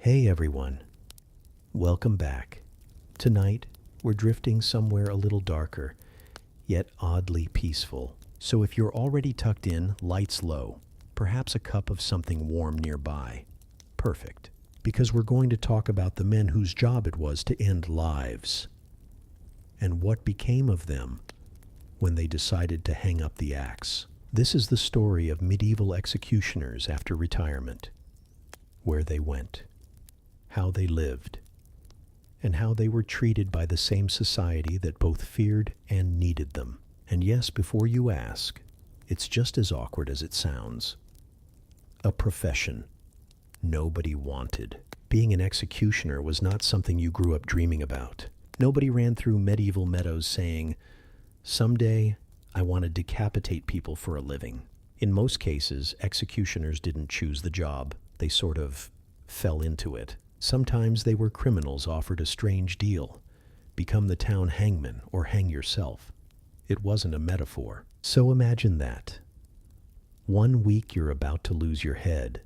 Hey everyone, welcome back. Tonight, we're drifting somewhere a little darker, yet oddly peaceful. So if you're already tucked in, lights low, perhaps a cup of something warm nearby. Perfect, because we're going to talk about the men whose job it was to end lives, and what became of them when they decided to hang up the axe. This is the story of medieval executioners after retirement, where they went, how they lived, and how they were treated by the same society that both feared and needed them. And yes, before you ask, it's just as awkward as it sounds. A profession nobody wanted. Being an executioner was not something you grew up dreaming about. Nobody ran through medieval meadows saying, "Someday I want to decapitate people for a living." In most cases, executioners didn't choose the job. They sort of fell into it. Sometimes they were criminals offered a strange deal. Become the town hangman or hang yourself. It wasn't a metaphor. So imagine that. 1 week you're about to lose your head.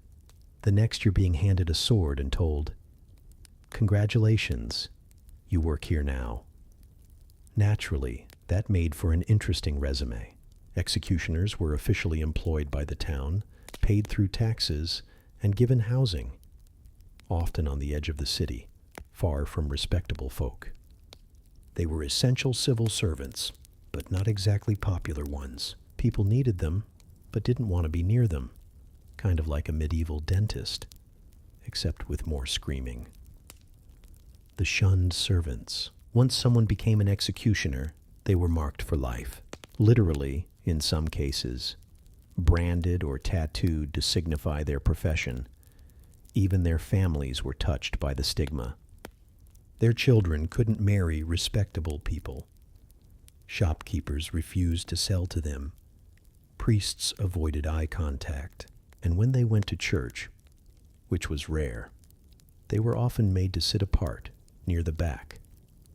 The next you're being handed a sword and told, "Congratulations, you work here now." Naturally, that made for an interesting resume. Executioners were officially employed by the town, paid through taxes, and given housing, often on the edge of the city, far from respectable folk. They were essential civil servants, but not exactly popular ones. People needed them, but didn't want to be near them, kind of like a medieval dentist, except with more screaming. The shunned servants. Once someone became an executioner, they were marked for life. Literally, in some cases, branded or tattooed to signify their profession. Even their families were touched by the stigma. Their children couldn't marry respectable people. Shopkeepers refused to sell to them. Priests avoided eye contact. And when they went to church, which was rare, they were often made to sit apart, near the back,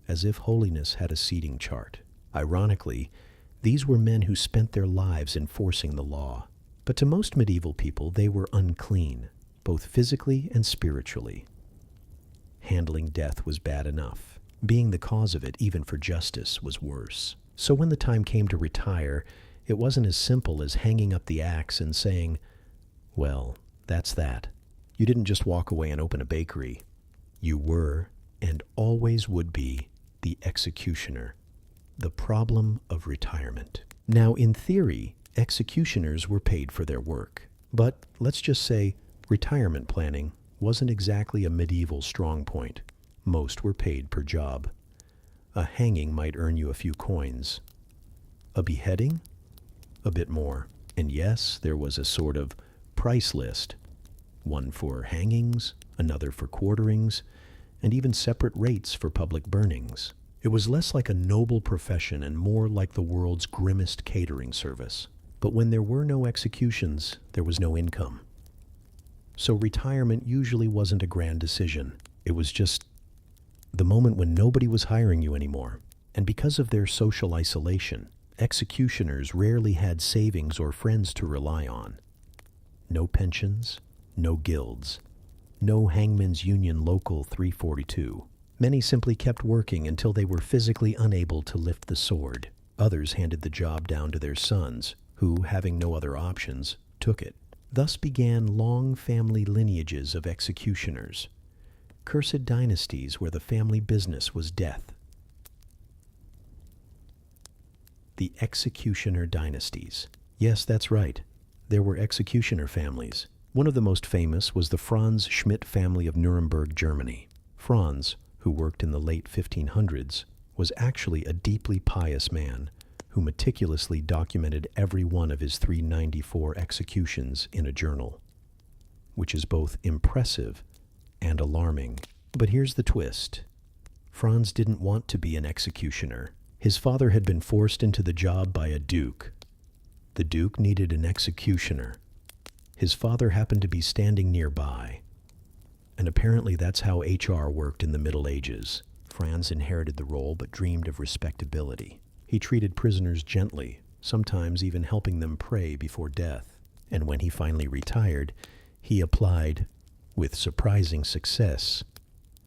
as if holiness had a seating chart. Ironically, these were men who spent their lives enforcing the law. But to most medieval people, they were unclean, both physically and spiritually. Handling death was bad enough. Being the cause of it, even for justice, was worse. So when the time came to retire, it wasn't as simple as hanging up the axe and saying, "Well, that's that." You didn't just walk away and open a bakery. You were, and always would be, the executioner. The problem of retirement. Now, in theory, executioners were paid for their work. But let's just say retirement planning wasn't exactly a medieval strong point. Most were paid per job. A hanging might earn you a few coins. A beheading? A bit more. And yes, there was a sort of price list. One for hangings, another for quarterings, and even separate rates for public burnings. It was less like a noble profession and more like the world's grimmest catering service. But when there were no executions, there was no income. So retirement usually wasn't a grand decision. It was just the moment when nobody was hiring you anymore. And because of their social isolation, executioners rarely had savings or friends to rely on. No pensions, no guilds, no Hangman's Union Local 342. Many simply kept working until they were physically unable to lift the sword. Others handed the job down to their sons, who, having no other options, took it. Thus began long family lineages of executioners, cursed dynasties where the family business was death. The executioner dynasties. Yes, that's right. There were executioner families. One of the most famous was the Franz Schmidt family of Nuremberg, Germany. Franz, who worked in the late 1500s, was actually a deeply pious man who meticulously documented every one of his 394 executions in a journal, which is both impressive and alarming. But here's the twist. Franz didn't want to be an executioner. His father had been forced into the job by a duke. The duke needed an executioner. His father happened to be standing nearby. And apparently that's how HR worked in the Middle Ages. Franz inherited the role but dreamed of respectability. He treated prisoners gently, sometimes even helping them pray before death. And when he finally retired, he applied with surprising success,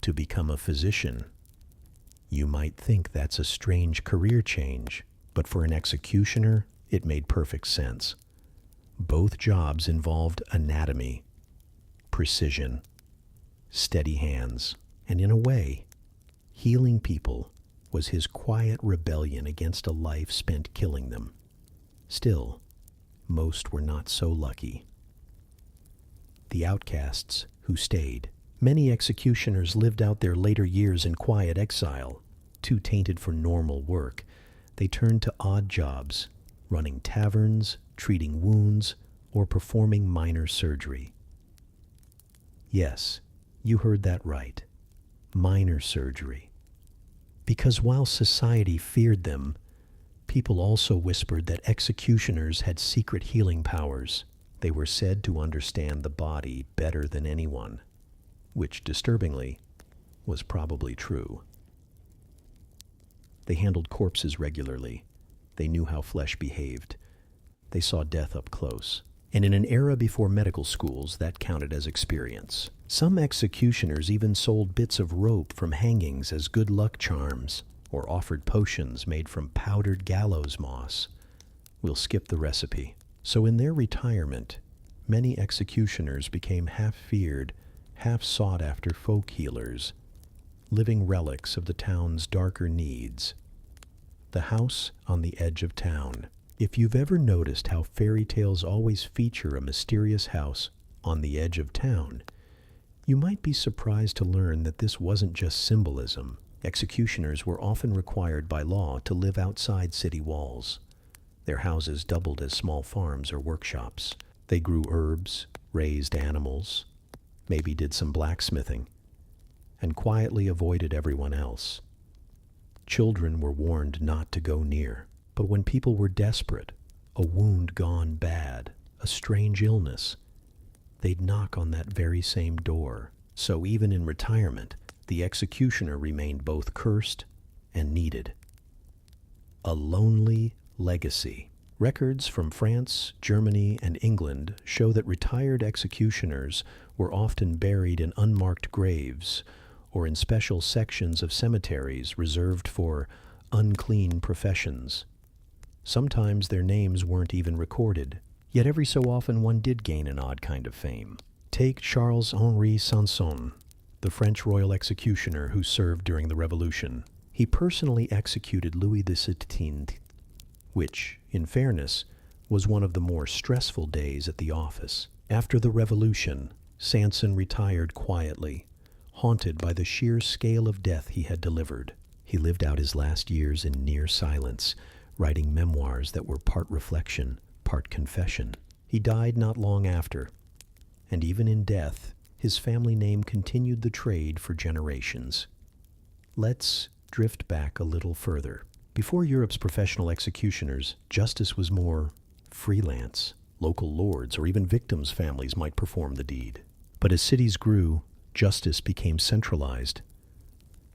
to become a physician. You might think that's a strange career change, but for an executioner, it made perfect sense. Both jobs involved anatomy, precision, steady hands, and in a way, healing people was his quiet rebellion against a life spent killing them. Still, most were not so lucky. The outcasts who stayed. Many executioners lived out their later years in quiet exile. Too tainted for normal work, they turned to odd jobs, running taverns, treating wounds, or performing minor surgery. Yes, you heard that right. Minor surgery. Because while society feared them, people also whispered that executioners had secret healing powers. They were said to understand the body better than anyone, which, disturbingly, was probably true. They handled corpses regularly. They knew how flesh behaved. They saw death up close. And in an era before medical schools, that counted as experience. Some executioners even sold bits of rope from hangings as good luck charms, or offered potions made from powdered gallows moss. We'll skip the recipe. So in their retirement, many executioners became half feared, half sought after folk healers, living relics of the town's darker needs. The house on the edge of town. If you've ever noticed how fairy tales always feature a mysterious house on the edge of town, you might be surprised to learn that this wasn't just symbolism. Executioners were often required by law to live outside city walls. Their houses doubled as small farms or workshops. They grew herbs, raised animals, maybe did some blacksmithing, and quietly avoided everyone else. Children were warned not to go near. But when people were desperate, a wound gone bad, a strange illness, they'd knock on that very same door. So even in retirement, the executioner remained both cursed and needed. A lonely legacy. Records from France, Germany, and England show that retired executioners were often buried in unmarked graves or in special sections of cemeteries reserved for unclean professions. Sometimes their names weren't even recorded, yet every so often one did gain an odd kind of fame. Take Charles-Henri Sanson, the French royal executioner who served during the Revolution. He personally executed Louis XVI, which, in fairness, was one of the more stressful days at the office. After the Revolution, Sanson retired quietly, haunted by the sheer scale of death he had delivered. He lived out his last years in near silence, writing memoirs that were part reflection, part confession. He died not long after, and even in death, his family name continued the trade for generations. Let's drift back a little further. Before Europe's professional executioners, justice was more freelance. Local lords or even victims' families might perform the deed. But as cities grew, justice became centralized,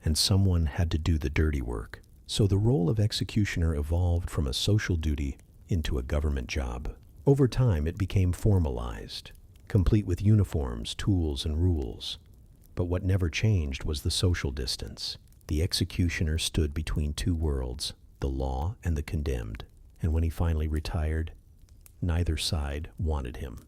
and someone had to do the dirty work. So the role of executioner evolved from a social duty into a government job. Over time, it became formalized, complete with uniforms, tools, and rules. But what never changed was the social distance. The executioner stood between two worlds, the law and the condemned. And when he finally retired, neither side wanted him.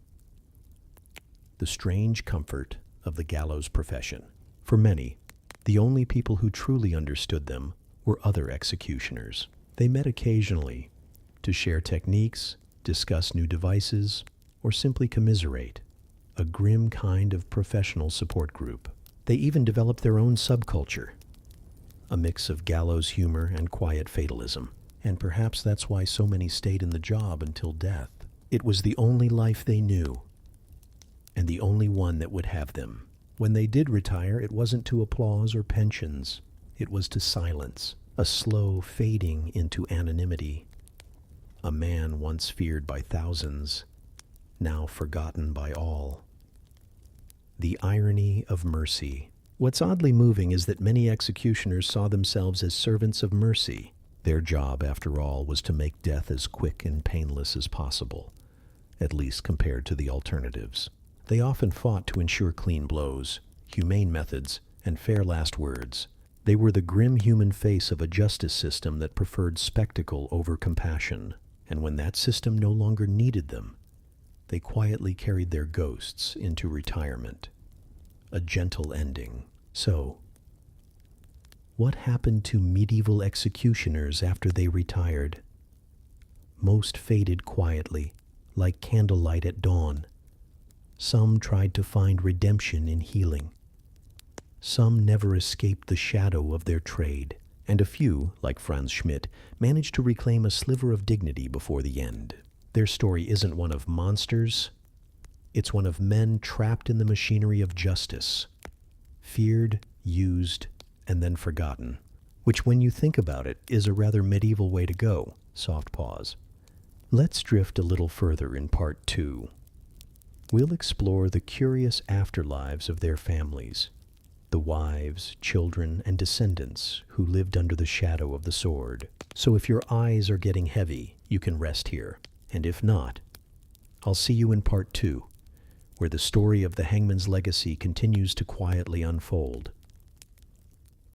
The strange comfort of the gallows profession. For many, the only people who truly understood them were other executioners. They met occasionally to share techniques, discuss new devices, or simply commiserate, a grim kind of professional support group. They even developed their own subculture, a mix of gallows humor and quiet fatalism. And perhaps that's why so many stayed in the job until death. It was the only life they knew, and the only one that would have them. When they did retire, it wasn't to applause or pensions. It was to silence, a slow fading into anonymity. A man once feared by thousands, now forgotten by all. The irony of mercy. What's oddly moving is that many executioners saw themselves as servants of mercy. Their job, after all, was to make death as quick and painless as possible, at least compared to the alternatives. They often fought to ensure clean blows, humane methods, and fair last words. They were the grim human face of a justice system that preferred spectacle over compassion, and when that system no longer needed them, they quietly carried their ghosts into retirement. A gentle ending. So, what happened to medieval executioners after they retired? Most faded quietly, like candlelight at dawn. Some tried to find redemption in healing. Some never escaped the shadow of their trade, and a few, like Franz Schmidt, managed to reclaim a sliver of dignity before the end. Their story isn't one of monsters, it's one of men trapped in the machinery of justice, feared, used, and then forgotten, which when you think about it is a rather medieval way to go. Soft pause. Let's drift a little further in part 2. We'll explore the curious afterlives of their families, the wives, children, and descendants who lived under the shadow of the sword. So if your eyes are getting heavy, you can rest here. And if not, I'll see you in part 2, where the story of the hangman's legacy continues to quietly unfold.